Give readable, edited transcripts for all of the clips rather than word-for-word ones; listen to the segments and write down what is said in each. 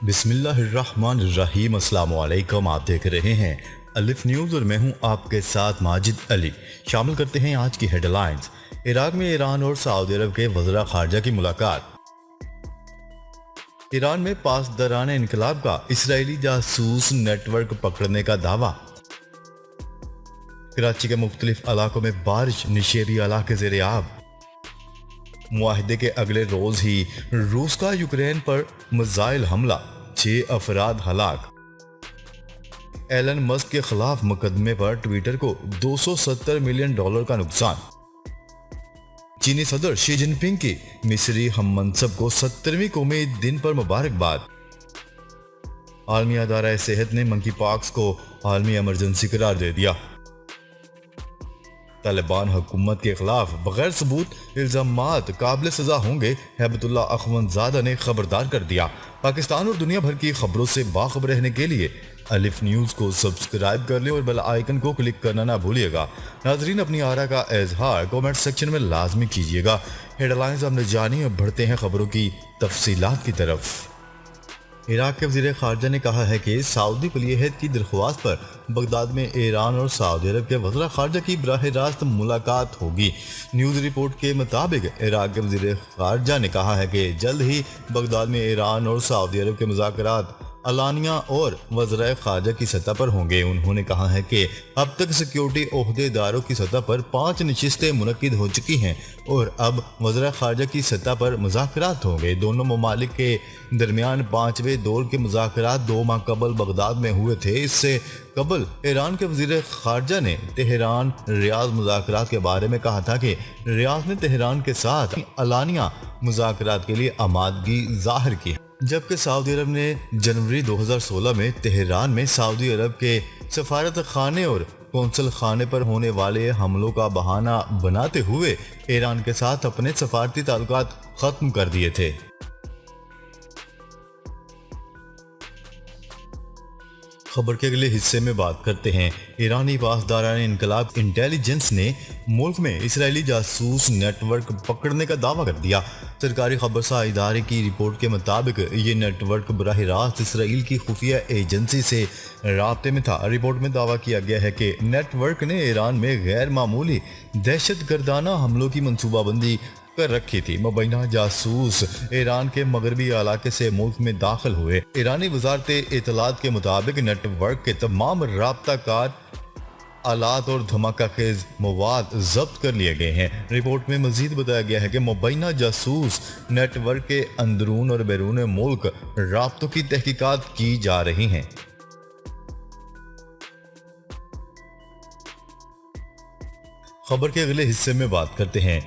बिस्मिल्लाहिर्रहमानिर्रहीम। अस्सलाम वालेकुम। आप देख रहे हैं अलिफ न्यूज़ और मैं हूं आपके साथ माजिद अली। शामिल करते हैं आज की हेडलाइंस। इराक में ईरान और सऊदी अरब के वज़रा ख़ारजा की मुलाकात। ईरान में पासदारान इनकलाब का इसराइली जासूस नेटवर्क पकड़ने का दावा। कराची के मुख्तलिफ इलाकों में बारिश, निशेबी इलाके ज़ेरे आब। मुआहदे के अगले रोज ही रूस का यूक्रेन पर मिसाइल हमला, 6 अफराद हलाक। एलन मस्क के खिलाफ मुकदमे पर ट्विटर को $270 मिलियन का नुकसान। चीनी सदर शी जिनपिंग की मिस्री हम मनसब को 70वीं कौमी दिन पर मुबारकबाद। आलमी अदारा सेहत ने मंकी पॉक्स को आलमी इमरजेंसी करार दे दिया। तालिबान हुकूमत के खिलाफ बगैर सबूत इल्जामात काबिल सजा होंगे, हैबतुल्लाह अखवंदजादा ने खबरदार कर दिया। पाकिस्तान और दुनिया भर की खबरों से बाखबर रहने के लिए अलिफ न्यूज़ को सब्सक्राइब कर लें और बेल आइकन को क्लिक करना ना भूलिएगा। नाजरीन, अपनी आरा का इजहार कमेंट सेक्शन में लाजमी कीजिएगा। हेडलाइंस हमने जानी, अब बढ़ते हैं खबरों की तफसीलात की तरफ। इराक के वज़ीर ख़ारजा ने कहा है कि सऊदी वलीअहद की दरख्वास्त पर बगदाद में ईरान और सऊदी अरब के वज़रा ख़ारजा की बराह रास्त मुलाकात होगी। न्यूज़ रिपोर्ट के मुताबिक इराक के वज़ीर ख़ारजा ने कहा है कि जल्द ही बगदाद में ईरान और सऊदी अरब के मुज़ाकरात अलानिया और वज़रा ख़ारजा की सतह पर होंगे। उन्होंने कहा है कि अब तक सिक्योरिटी ओहदेदारों की सतह पर 5 नशिस्तें मुनक्किद हो चुकी हैं और अब वज़रा ख़ारजा की सतह पर मुज़ाकरात होंगे। दोनों ममालिक के दरमियान 5वें दौर के मुज़ाकरात 2 माह कबल बगदाद में हुए थे। इससे कबल ईरान के वज़ीर ख़ारजा ने तेहरान रियाद मुज़ाकरात के बारे में कहा था कि रियाद ने तेहरान के साथ अलानिया मुज़ाकरात के लिए आमादगी ज़ाहिर की, जबकि सऊदी अरब ने जनवरी 2016 में तेहरान में सऊदी अरब के सफारत खाने और कौंसल खाने पर होने वाले हमलों का बहाना बनाते हुए ईरान के साथ अपने सफारती ताल्लुकात खत्म कर दिए थे। खबर के अगले हिस्से में बात करते हैं। ईरानी पासदारान इनकलाब इंटेलिजेंस ने मुल्क में इसराइली जासूस नेटवर्क पकड़ने का दावा कर दिया। सरकारी खबरसार इदारे की रिपोर्ट के मुताबिक ये नेटवर्क बराह रास्त इसराइल की खुफिया एजेंसी से राब्ते में था। रिपोर्ट में दावा किया गया है कि नेटवर्क ने ईरान में गैर मामूली दहशत गर्दाना हमलों की मनसूबाबंदी कर रखी थी। मुबैना जासूस ईरान के मगरबी इलाके से मुल्क में दाखिल हुए। ईरानी वजारत इत्तलात के मुताबिक नेटवर्क के तमाम राब्ता कार आलात और धमाका खेज मवाद जब्त कर लिए गए हैं। रिपोर्ट में मजीद बताया गया है कि मुबैना जासूस नेटवर्क के अंदरून और बैरून मुल्क राब्तों की तहकीकात की जा रही हैं। खबर के अगले हिस्से में बात करते हैं।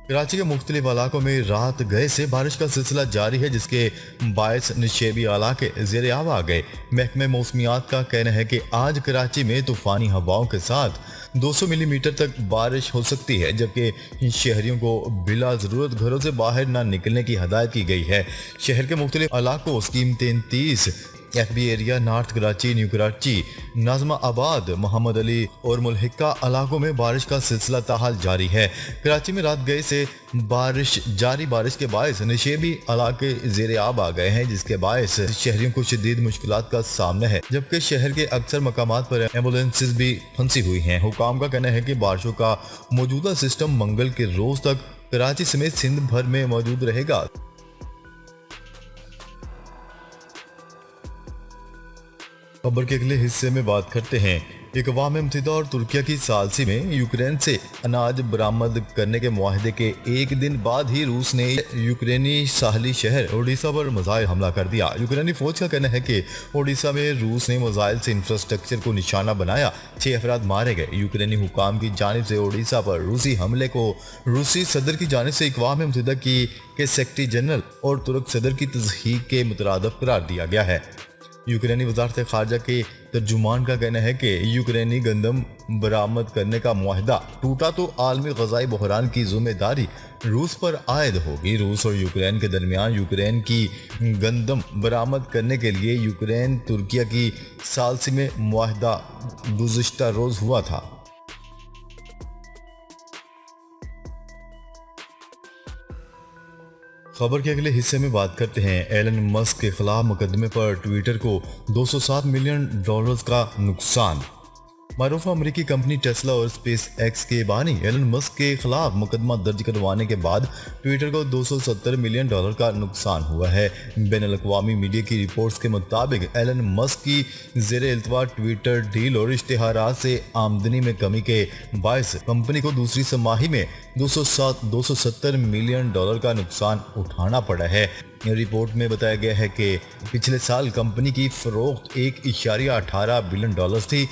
कराची के मुख्तलिफ इलाकों में रात गए से बारिश का सिलसिला जारी है, जिसके बायस निशेबी इलाके ज़ेरे आब आ गए। महकमे मौसमियात का कहना है कि आज कराची में तूफ़ानी हवाओं के साथ 200 मिलीमीटर तक बारिश हो सकती है, जबकि शहरियों को बिला ज़रूरत घरों से बाहर ना निकलने की हदायत की गई है। शहर के मुख्तलिफ इलाकों scheme 33, FB area, north Karachi, new Karachi, Nazimabad, Mohammad Ali और मुल्हिका इलाकों में बारिश का सिलसिला ताहाल जारी है। कराची में रात गए से बारिश के बायस निशेबी इलाके ज़ेरे आब आ गए हैं, जिसके बायस शहरियों को शदीद मुश्किलात का सामना है, जबकि शहर के अक्सर मकामात पर एम्बुलेंसेज भी फंसी हुई हैं। हुकाम का कहना है कि बारिशों का मौजूदा सिस्टम मंगल के रोज तक कराची समेत सिंध भर में मौजूद रहेगा। खबर के अगले हिस्से में बात करते हैं। अक़वाम मुत्तहिदा और तुर्किया की सालसी में यूक्रेन से अनाज बरामद करने के मुआहदे के एक दिन बाद ही रूस ने यूक्रेनी साहली शहर ओडिशा पर मिसाइल हमला कर दिया। यूक्रेनी फौज का कहना है कि ओडिशा में रूस ने मिसाइल से इंफ्रास्ट्रक्चर को निशाना बनाया, 6 अफराद मारे गए। यूक्रेनी हुकाम की जानिब से ओडिशा पर रूसी हमले को रूसी सदर की जानिब से अक़वाम मुत्तहिदा के सेक्रेटरी जनरल और तुर्क सदर की तस्दीक के मुतरादिफ करार दिया गया है। यूक्रेनी वजारत ख़ारजा के तर्जुमान का कहना है कि यूक्रेनी गंदम बरामद करने का मुआहदा टूटा तो आलमी ग़ज़ाई बहरान की जिम्मेदारी रूस पर आयद होगी। रूस और यूक्रेन के दरमियान यूक्रेन की गंदम बरामद करने के लिए यूक्रेन तुर्किया की सालसी में मुआहदा गुज़िश्ता रोज़ हुआ था। خبر کے اگلے حصے میں بات کرتے ہیں ایلن مسک کے خلاف مقدمے پر ٹویٹر کو $207 ملین کا نقصان۔ معروف امریکی کمپنی ٹیسلا اور اسپیس ایکس کے بانی ایلن مسک کے خلاف مقدمہ درج کروانے کے بعد ٹویٹر کو $270 ملین کا نقصان ہوا ہے۔ بین الاقوامی میڈیا کی رپورٹس کے مطابق ایلن مسک کی زیر التوا ٹویٹر ڈیل اور اشتہارات سے آمدنی میں کمی کے باعث کمپنی کو دوسری سہ-ماہی میں $270 ملین کا نقصان اٹھانا پڑا ہے۔ رپورٹ میں بتایا گیا ہے کہ پچھلے سال کمپنی کی فروخت $1.18 بلین تھی،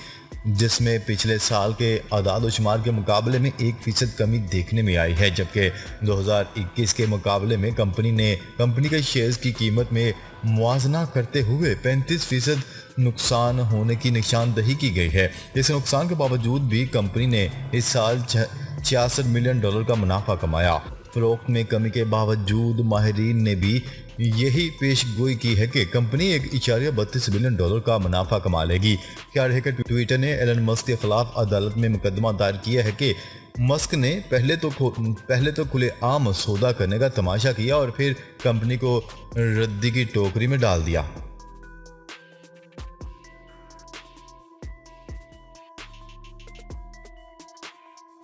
جس میں پچھلے سال کے اعداد و شمار کے مقابلے میں 1% کمی دیکھنے میں آئی ہے، جبکہ 2021 کے مقابلے میں کمپنی کے شیئرز کی قیمت میں موازنہ کرتے ہوئے 35% نقصان ہونے کی نشاندہی کی گئی ہے۔ اس نقصان کے باوجود بھی کمپنی نے اس سال $66 ملین کا منافع کمایا۔ فروخت میں کمی کے باوجود ماہرین نے بھی یہی پیش گوئی کی ہے کہ کمپنی $1.32 بلین کا منافع کما لے گی۔ خیال ہے کہ ٹویٹر نے ایلن مسک کے خلاف عدالت میں مقدمہ دائر کیا ہے کہ مسک نے پہلے تو کھلے عام سودا کرنے کا تماشا کیا اور پھر کمپنی کو ردی کی ٹوکری میں ڈال دیا۔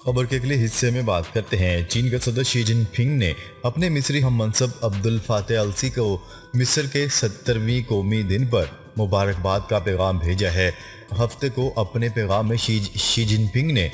خبر کے اگلے حصے میں بات کرتے ہیں چین کے صدر شی جن پنگ نے اپنے مصری ہم منصب عبدالفاتح السی کو مصر کے 70ویں قومی دن پر مبارکباد کا پیغام بھیجا ہے۔ ہفتے کو اپنے پیغام میں شی جن پنگ نے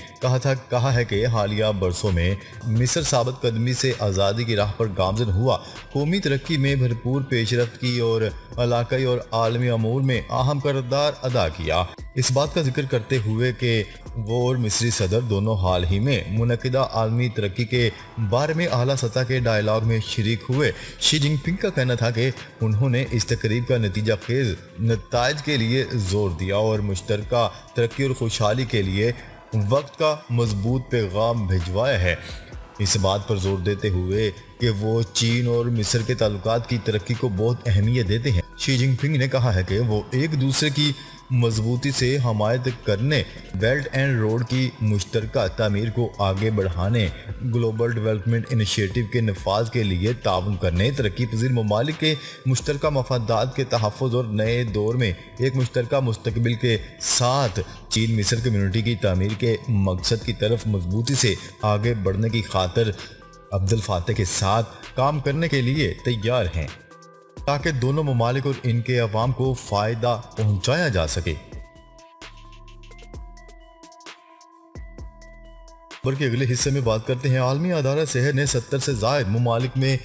کہا ہے کہ حالیہ برسوں میں مصر ثابت قدمی سے آزادی کی راہ پر گامزن ہوا، قومی ترقی میں بھرپور پیش رفت کی اور علاقائی اور عالمی امور میں اہم کردار ادا کیا۔ اس بات کا ذکر کرتے ہوئے کہ وہ اور مصری صدر دونوں حال ہی میں منعقدہ عالمی ترقی کے بارے میں اعلیٰ سطح کے ڈائیلاگ میں شریک ہوئے، شی جن پنگ کا کہنا تھا کہ انہوں نے اس تقریب کا نتیجہ خیز نتائج کے لیے زور دیا اور مشترکہ ترقی اور خوشحالی کے لیے وقت کا مضبوط پیغام بھجوایا ہے۔ اس بات پر زور دیتے ہوئے کہ وہ چین اور مصر کے تعلقات کی ترقی کو بہت اہمیت دیتے ہیں، شی جن پنگ نے کہا ہے کہ وہ ایک دوسرے کی مضبوطی سے حمایت کرنے، بیلٹ اینڈ روڈ کی مشترکہ تعمیر کو آگے بڑھانے، گلوبل ڈیولپمنٹ انیشیٹو کے نفاذ کے لیے تعاون کرنے، ترقی پذیر ممالک کے مشترکہ مفادات کے تحفظ اور نئے دور میں ایک مشترکہ مستقبل کے ساتھ چین مصر کمیونٹی کی تعمیر کے مقصد کی طرف مضبوطی سے آگے بڑھنے کی خاطر عبدالفاتح کے ساتھ کام کرنے کے لیے تیار ہیں، تاکہ دونوں ممالک اور ان کے عوام کو فائدہ پہنچایا جا سکے۔ خبر کے اگلے حصے میں بات کرتے ہیں عالمی ادارہ صحت نے 70 سے زائد ممالک میں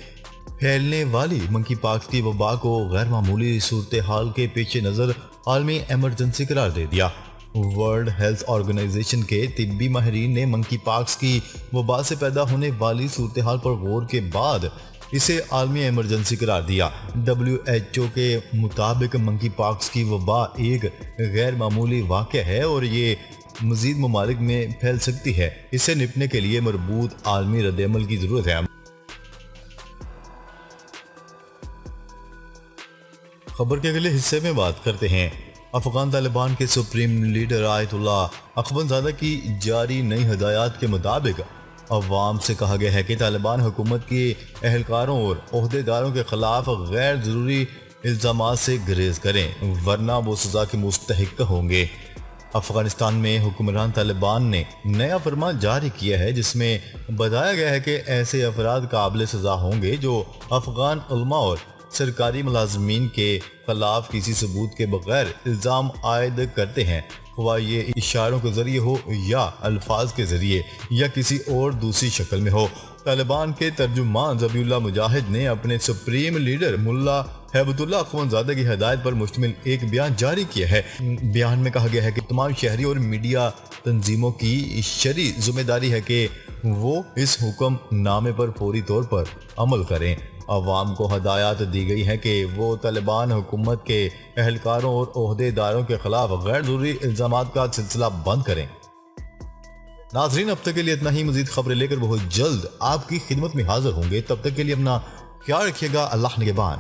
پھیلنے والی منکی پاکس کی وبا کو غیر معمولی صورتحال کے پیش نظر عالمی ایمرجنسی قرار دے دیا۔ ورلڈ ہیلتھ آرگنائزیشن کے طبی ماہرین نے منکی پاکس کی وبا سے پیدا ہونے والی صورتحال پر غور کے بعد اسے عالمی ایمرجنسی قرار دیا۔ WHO کے مطابق منکی پاکس کی وبا ایک غیر معمولی واقعہ ہے اور یہ مزید ممالک میں پھیل سکتی ہے۔ اسے نپٹنے کے لیے مربوط عالمی رد عمل کی ضرورت ہے۔ خبر کے اگلے حصے میں بات کرتے ہیں افغان طالبان کے سپریم لیڈر آیت اللہ اخوند زادہ کی جاری نئی ہدایات کے مطابق عوام سے کہا گیا ہے کہ طالبان حکومت کے اہلکاروں اور عہدیداروں کے خلاف غیر ضروری الزامات سے گریز کریں، ورنہ وہ سزا کے مستحق ہوں گے۔ افغانستان میں حکمران طالبان نے نیا فرمان جاری کیا ہے جس میں بتایا گیا ہے کہ ایسے افراد قابل سزا ہوں گے جو افغان علماء اور سرکاری ملازمین کے خلاف کسی ثبوت کے بغیر الزام عائد کرتے ہیں، خواہ یہ اشاروں کے ذریعے ہو یا الفاظ کے ذریعے یا کسی اور دوسری شکل میں ہو۔ طالبان کے ترجمان ذبیح اللہ مجاہد نے اپنے سپریم لیڈر ملا ہیبت اللہ اخوند زادہ کی ہدایت پر مشتمل ایک بیان جاری کیا ہے۔ بیان میں کہا گیا ہے کہ تمام شہری اور میڈیا تنظیموں کی شرعی ذمہ داری ہے کہ وہ اس حکم نامے پر فوری طور پر عمل کریں۔ عوام کو ہدایات دی گئی ہے کہ وہ طالبان حکومت کے اہلکاروں اور عہدیداروں کے خلاف غیر ضروری الزامات کا سلسلہ بند کریں۔ ناظرین، اب تک کے لیے اتنا ہی۔ مزید خبریں لے کر بہت جلد آپ کی خدمت میں حاضر ہوں گے، تب تک کے لیے اپنا خیال رکھیے گا۔ اللہ نگہبان۔